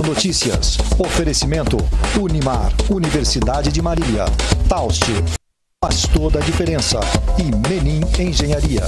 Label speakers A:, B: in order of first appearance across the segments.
A: Notícias. Oferecimento Unimar, Universidade de Marília. Taust, faz toda a diferença. E Menin Engenharia.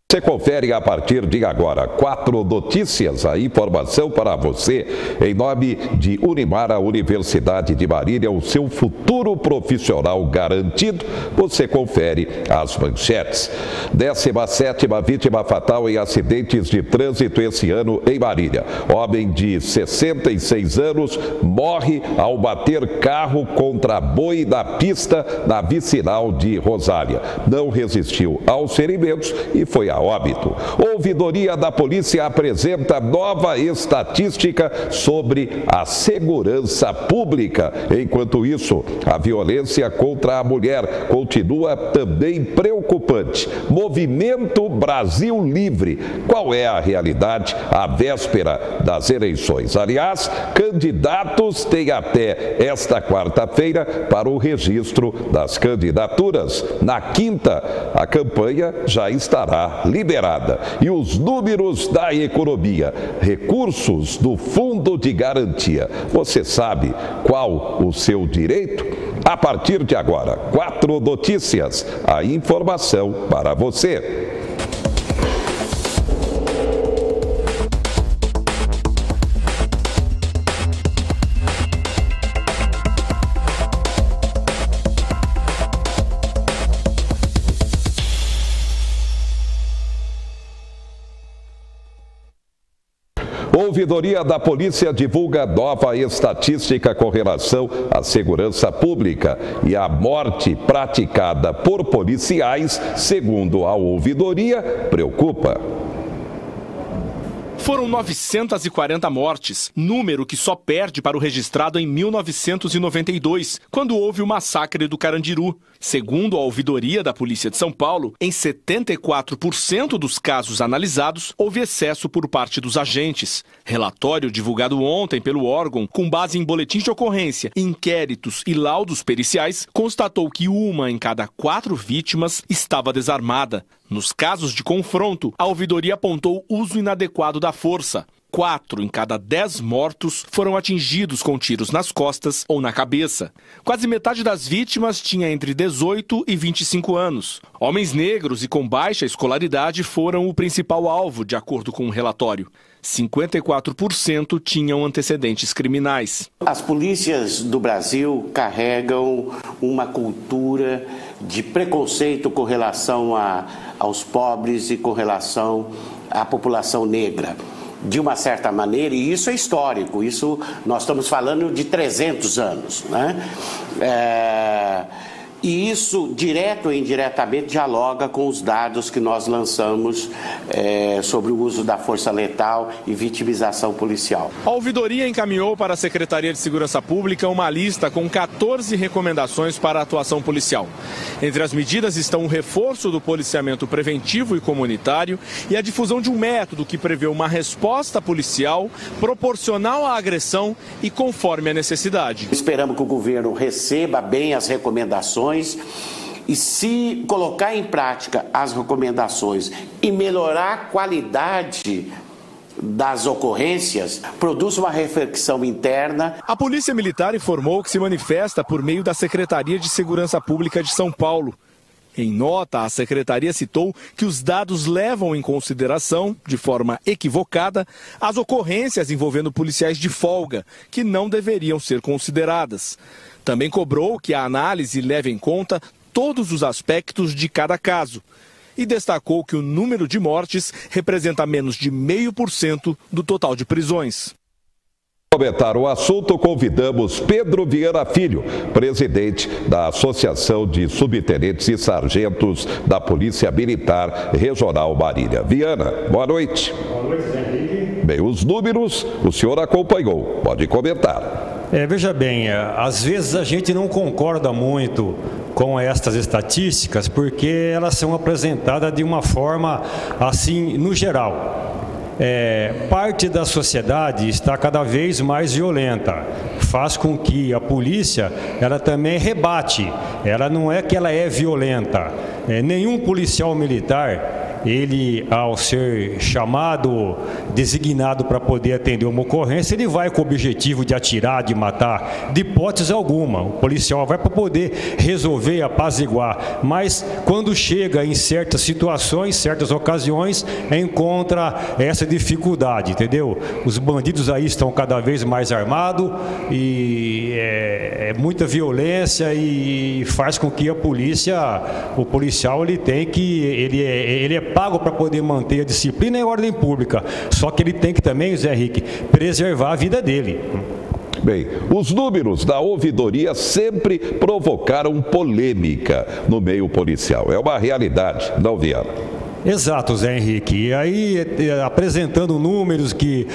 B: Você confere a partir de agora 4 notícias, a informação para você, em nome de Unimar, a Universidade de Marília, o seu futuro profissional garantido. Você confere as manchetes. 17ª vítima fatal em acidentes de trânsito esse ano em Marília. Homem de 66 anos morre ao bater carro contra boi na pista na vicinal de Rosália. Não resistiu aos ferimentos e foi a óbito. Ouvidoria da Polícia apresenta nova estatística sobre a segurança pública. Enquanto isso, a violência contra a mulher continua também preocupante. Movimento Brasil Livre. Qual é a realidade à véspera das eleições? Aliás, candidatos têm até esta quarta-feira para o registro das candidaturas. Na quinta, a campanha já estará liberada. E os números da economia, recursos do Fundo de Garantia. Você sabe qual o seu direito? A partir de agora, 4 notícias, a informação para você. Ouvidoria da Polícia divulga nova estatística com relação à segurança pública e a morte praticada por policiais, segundo a ouvidoria, preocupa.
C: Foram 940 mortes, número que só perde para o registrado em 1992, quando houve o massacre do Carandiru. Segundo a ouvidoria da Polícia de São Paulo, em 74% dos casos analisados, houve excesso por parte dos agentes. Relatório divulgado ontem pelo órgão, com base em boletins de ocorrência, inquéritos e laudos periciais, constatou que 1 em cada 4 vítimas estava desarmada. Nos casos de confronto, a ouvidoria apontou uso inadequado da força. 4 em cada 10 mortos foram atingidos com tiros nas costas ou na cabeça. Quase metade das vítimas tinha entre 18 e 25 anos. Homens negros e com baixa escolaridade foram o principal alvo, de acordo com o relatório. 54% tinham antecedentes criminais.
D: As polícias do Brasil carregam uma cultura de preconceito com relação aos pobres e com relação à população negra. De uma certa maneira, e isso é histórico, isso nós estamos falando de 300 anos, né? E isso, direto ou indiretamente, dialoga com os dados que nós lançamos sobre o uso da força letal e vitimização policial.
C: A ouvidoria encaminhou para a Secretaria de Segurança Pública uma lista com 14 recomendações para a atuação policial. Entre as medidas estão o reforço do policiamento preventivo e comunitário e a difusão de um método que prevê uma resposta policial proporcional à agressão e conforme a necessidade.
D: Esperamos que o governo receba bem as recomendações e, se colocar em prática as recomendações e melhorar a qualidade das ocorrências, produz uma reflexão interna.
C: A Polícia Militar informou que se manifesta por meio da Secretaria de Segurança Pública de São Paulo. Em nota, a Secretaria citou que os dados levam em consideração, de forma equivocada, as ocorrências envolvendo policiais de folga, que não deveriam ser consideradas. Também cobrou que a análise leve em conta todos os aspectos de cada caso e destacou que o número de mortes representa menos de 0,5% do total de prisões.
B: Para comentar o assunto, convidamos Pedro Viana Filho, presidente da Associação de Subtenentes e Sargentos da Polícia Militar Regional Marília. Viana, boa noite.
E: Boa noite, Zé Henrique.
B: Bem, os números o senhor acompanhou, pode comentar.
E: Veja bem, às vezes a gente não concorda muito com estas estatísticas porque elas são apresentadas de uma forma assim, no geral. Parte da sociedade está cada vez mais violenta, faz com que a polícia, ela também rebate, ela não é que ela é violenta, nenhum policial militar ele, ao ser chamado, designado para poder atender uma ocorrência, ele vai com o objetivo de atirar, de matar, de hipótese alguma. O policial vai para poder resolver, apaziguar, mas quando chega em certas situações, certas ocasiões, encontra essa dificuldade, entendeu? Os bandidos aí estão cada vez mais armados e é muita violência e faz com que o policial ele é pago para poder manter a disciplina e a ordem pública, só que ele tem que também, Zé Henrique, preservar a vida dele.
B: Bem, os números da ouvidoria sempre provocaram polêmica no meio policial. É uma realidade, não, Viana?
E: Exato, Zé Henrique. E aí, apresentando números que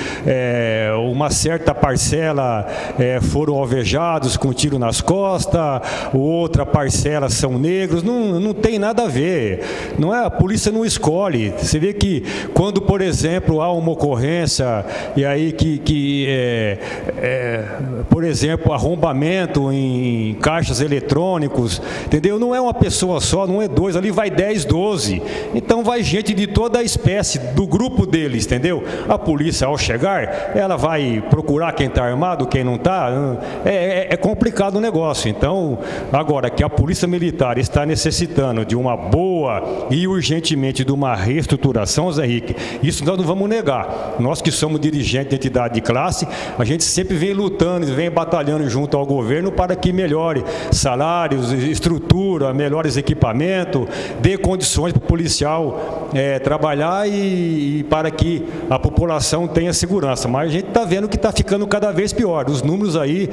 E: uma certa parcela foram alvejados com tiro nas costas, outra parcela são negros, não tem nada a ver. Não é, a polícia não escolhe. Você vê que quando, por exemplo, há uma ocorrência, e aí por exemplo, arrombamento em caixas eletrônicos, entendeu? Não é uma pessoa só, não é dois, ali vai 10, 12. Então vai gente de toda a espécie, do grupo deles, entendeu? A polícia, ao chegar, ela vai procurar quem está armado, quem não está. É complicado o negócio. Então, agora que a Polícia Militar está necessitando de uma boa e urgentemente de uma reestruturação, Zé Henrique, isso nós não vamos negar. Nós que somos dirigentes de entidade de classe, a gente sempre vem lutando, vem batalhando junto ao governo para que melhore salários, estrutura, melhores equipamentos, dê condições para o policial trabalhar e para que a população tenha segurança. Mas a gente está vendo que está ficando cada vez pior. Os números aí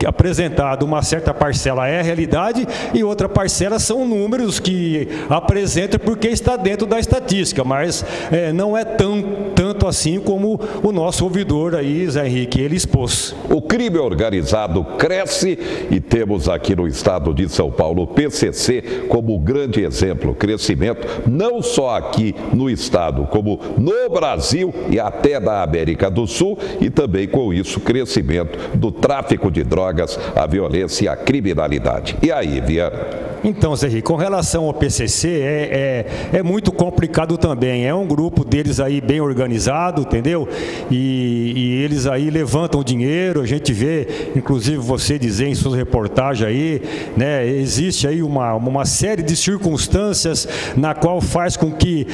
E: apresentados, uma certa parcela é a realidade e outra parcela são números que apresentam porque está dentro da estatística, mas não é tanto assim como o nosso ouvidor aí, Zé Henrique, ele expôs.
B: O crime organizado cresce e temos aqui no estado de São Paulo o PCC como grande exemplo, crescimento não só aqui no estado, como no Brasil e até da América do Sul, e também com isso crescimento do tráfico de drogas, a violência e a criminalidade. E aí, Viana?
E: Então, Zé Henrique, com relação ao PCC, é muito complicado também. É um grupo deles aí bem organizado, entendeu? E eles aí levantam dinheiro, a gente vê, inclusive você dizer em suas reportagens aí, né? Existe aí uma série de circunstâncias na qual faz com que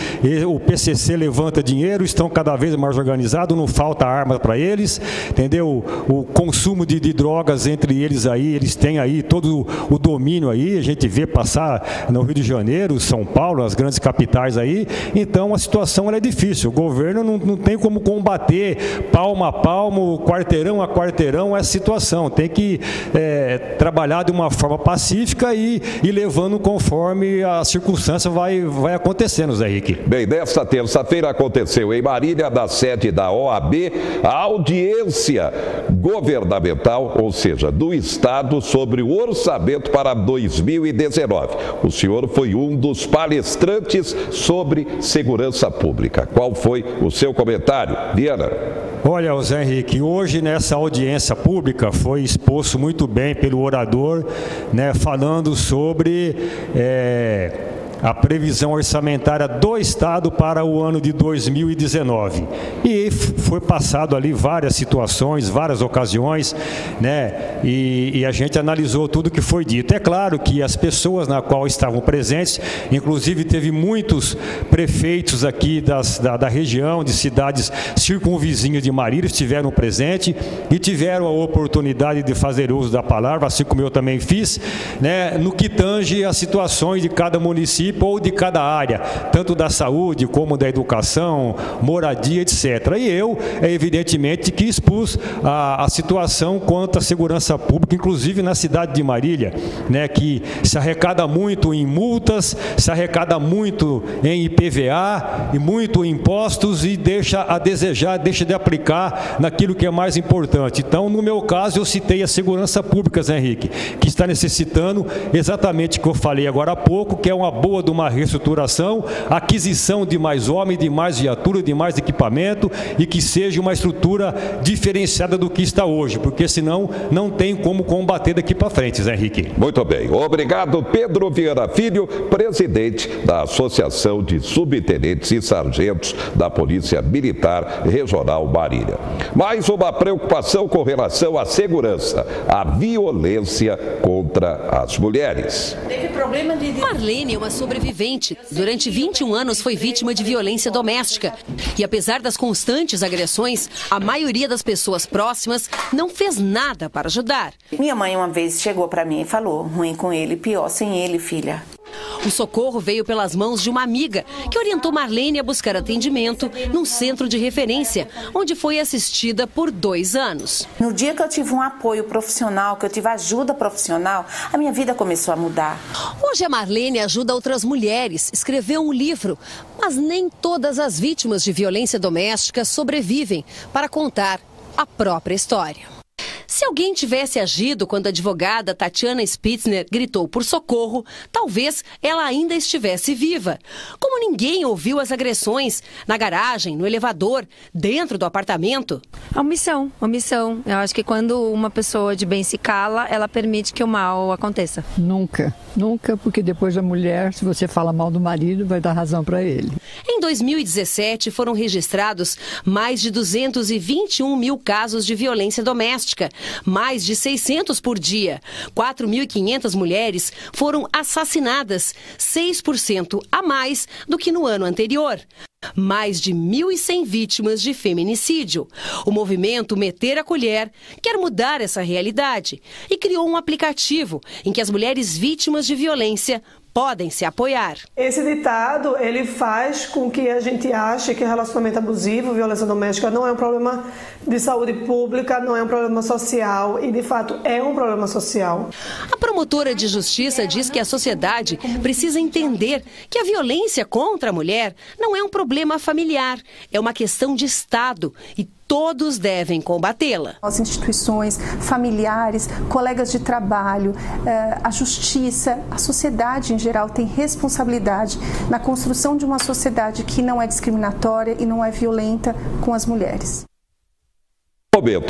E: o PCC levanta dinheiro, estão cada vez mais organizados, não falta arma para eles, entendeu? O consumo de drogas entre eles aí, eles têm aí todo o domínio aí, a gente vê passar no Rio de Janeiro, São Paulo, as grandes capitais aí, então a situação ela é difícil, o governo não tem como combater palmo a palmo, quarteirão a quarteirão essa situação, tem que trabalhar de uma forma pacífica e levando conforme a circunstância vai acontecendo, Zé Henrique.
B: Bem, nesta terça-feira aconteceu em Marília, na sede da OAB, a audiência governamental, ou seja, do Estado, sobre o orçamento para 2019. O senhor foi um dos palestrantes sobre segurança pública. Qual foi o seu comentário, Viana?
E: Olha, Zé Henrique, hoje nessa audiência pública foi exposto muito bem pelo orador, né, falando sobre a previsão orçamentária do Estado para o ano de 2019. E foi passado ali várias situações, várias ocasiões, né? E a gente analisou tudo que foi dito. É claro que as pessoas na qual estavam presentes, inclusive teve muitos prefeitos aqui da região, de cidades circunvizinhas de Marília, estiveram presentes e tiveram a oportunidade de fazer uso da palavra, assim como eu também fiz, né? No que tange as situações de cada município ou de cada área, tanto da saúde como da educação, moradia, etc. E eu, evidentemente, que expus a situação quanto à segurança pública, inclusive na cidade de Marília, né, que se arrecada muito em multas, se arrecada muito em IPVA e muito em impostos e deixa a desejar, deixa de aplicar naquilo que é mais importante. Então, no meu caso, eu citei a segurança pública, Zé Henrique, que está necessitando exatamente o que eu falei agora há pouco, que é uma boa boa de uma reestruturação, aquisição de mais homens, de mais viatura, de mais equipamento e que seja uma estrutura diferenciada do que está hoje, porque senão não tem como combater daqui para frente, Zé Henrique.
B: Muito bem. Obrigado, Pedro Vieira Filho, presidente da Associação de Subtenentes e Sargentos da Polícia Militar Regional Marília. Mais uma preocupação com relação à segurança, a violência contra as mulheres.
F: Marlene é uma sobrevivente. Durante 21 anos foi vítima de violência doméstica. E apesar das constantes agressões, a maioria das pessoas próximas não fez nada para ajudar.
G: Minha mãe uma vez chegou para mim e falou: ruim com ele, pior sem ele, filha.
F: O socorro veio pelas mãos de uma amiga que orientou Marlene a buscar atendimento num centro de referência, onde foi assistida por 2 anos.
G: No dia que eu tive um apoio profissional, que eu tive ajuda profissional, a minha vida começou a mudar.
F: Hoje a Marlene ajuda outras mulheres, escreveu um livro, mas nem todas as vítimas de violência doméstica sobrevivem para contar a própria história. Se alguém tivesse agido quando a advogada Tatiana Spitzner gritou por socorro, talvez ela ainda estivesse viva. Como ninguém ouviu as agressões na garagem, no elevador, dentro do apartamento.
H: Omissão. Eu acho que quando uma pessoa de bem se cala, ela permite que o mal aconteça.
I: Nunca, porque depois da mulher, se você fala mal do marido, vai dar razão para ele.
F: Em 2017, foram registrados mais de 221 mil casos de violência doméstica, mais de 600 por dia. 4.500 mulheres foram assassinadas, 6% a mais do que no ano anterior. Mais de 1.100 vítimas de feminicídio. O movimento Meter a Colher quer mudar essa realidade e criou um aplicativo em que as mulheres vítimas de violência podem se apoiar.
J: Esse ditado, ele faz com que a gente ache que relacionamento abusivo, violência doméstica não é um problema de saúde pública, não é um problema social e, de fato, é um problema social.
F: A promotora de justiça diz que a sociedade precisa entender que a violência contra a mulher não é um problema familiar, é uma questão de Estado e todos devem combatê-la.
G: As instituições, familiares, colegas de trabalho, a justiça, a sociedade em geral tem responsabilidade na construção de uma sociedade que não é discriminatória e não é violenta com as mulheres.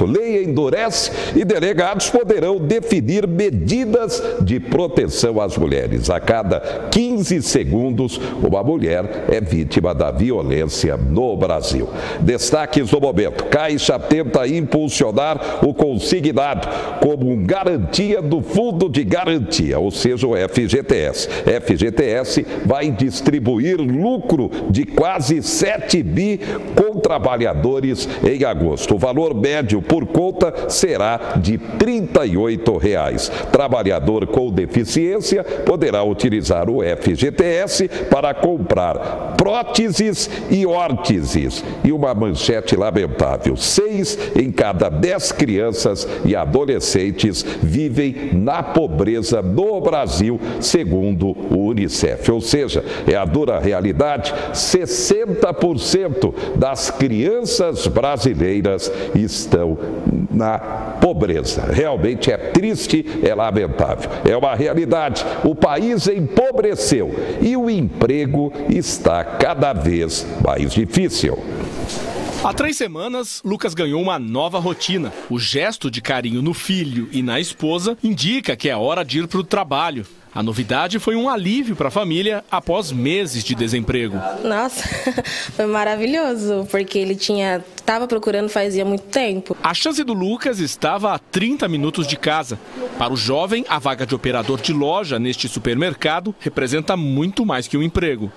B: Lei endurece e delegados poderão definir medidas de proteção às mulheres. A cada 15 segundos, uma mulher é vítima da violência no Brasil. Destaques do momento. Caixa tenta impulsionar o consignado como garantia do Fundo de Garantia, ou seja, o FGTS. FGTS vai distribuir lucro de quase 7 bi com trabalhadores em agosto. O valor médio por conta será de R$ 38. Trabalhador com deficiência poderá utilizar o FGTS para comprar próteses e órteses. E uma manchete lamentável: 6 em cada 10 crianças e adolescentes vivem na pobreza no Brasil, segundo o Unicef. Ou seja, é a dura realidade: 60% das crianças brasileiras estão na pobreza. Realmente é triste, é lamentável. É uma realidade. O país empobreceu e o emprego está cada vez mais difícil.
C: Há 3 semanas, Lucas ganhou uma nova rotina. O gesto de carinho no filho e na esposa indica que é hora de ir para o trabalho. A novidade foi um alívio para a família após meses de desemprego.
K: Nossa, foi maravilhoso, porque ele estava procurando fazia muito tempo.
C: A chance do Lucas estava a 30 minutos de casa. Para o jovem, a vaga de operador de loja neste supermercado representa muito mais que um emprego.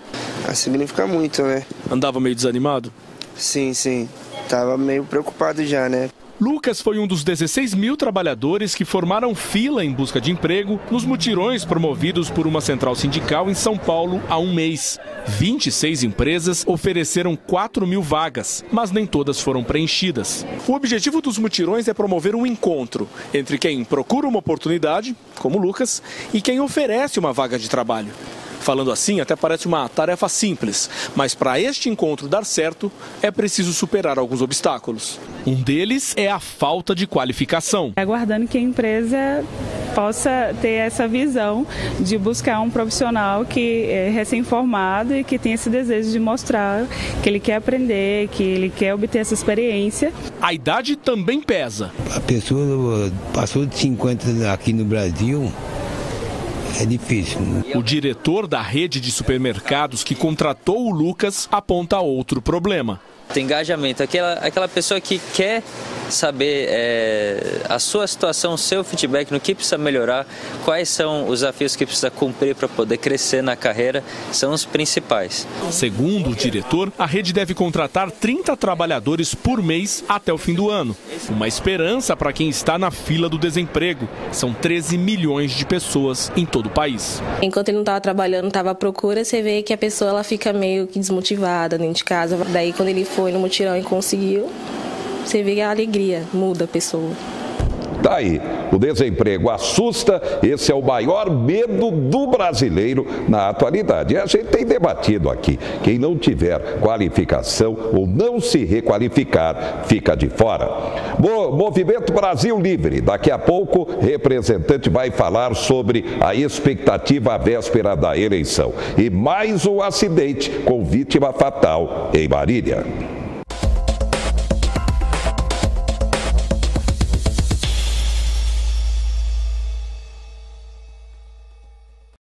L: Significa muito, né?
C: Andava meio desanimado?
L: Sim. Tava meio preocupado já, né?
C: Lucas foi um dos 16 mil trabalhadores que formaram fila em busca de emprego nos mutirões promovidos por uma central sindical em São Paulo há um mês. 26 empresas ofereceram 4 mil vagas, mas nem todas foram preenchidas. O objetivo dos mutirões é promover um encontro entre quem procura uma oportunidade, como Lucas, e quem oferece uma vaga de trabalho. Falando assim, até parece uma tarefa simples, mas para este encontro dar certo, é preciso superar alguns obstáculos. Um deles é a falta de qualificação.
M: Aguardando que a empresa possa ter essa visão de buscar um profissional que é recém-formado e que tem esse desejo de mostrar que ele quer aprender, que ele quer obter essa experiência.
C: A idade também pesa.
N: A pessoa passou de 50 aqui no Brasil, é difícil.
C: O diretor da rede de supermercados que contratou o Lucas aponta outro problema.
O: Tem engajamento, aquela pessoa que quer saber a sua situação, o seu feedback, no que precisa melhorar, quais são os desafios que precisa cumprir para poder crescer na carreira, são os principais.
C: Segundo o diretor, a rede deve contratar 30 trabalhadores por mês até o fim do ano. Uma esperança para quem está na fila do desemprego. São 13 milhões de pessoas em todo o país.
K: Enquanto ele não estava trabalhando, estava à procura, você vê que a pessoa ela fica meio que desmotivada dentro de casa. Daí quando ele foi no mutirão e conseguiu, você vê que a alegria muda a pessoa.
B: Daí, o desemprego assusta, esse é o maior medo do brasileiro na atualidade. E a gente tem debatido aqui, quem não tiver qualificação ou não se requalificar, fica de fora. Movimento Brasil Livre, daqui a pouco, representante vai falar sobre a expectativa à véspera da eleição. E mais um acidente com vítima fatal em Marília.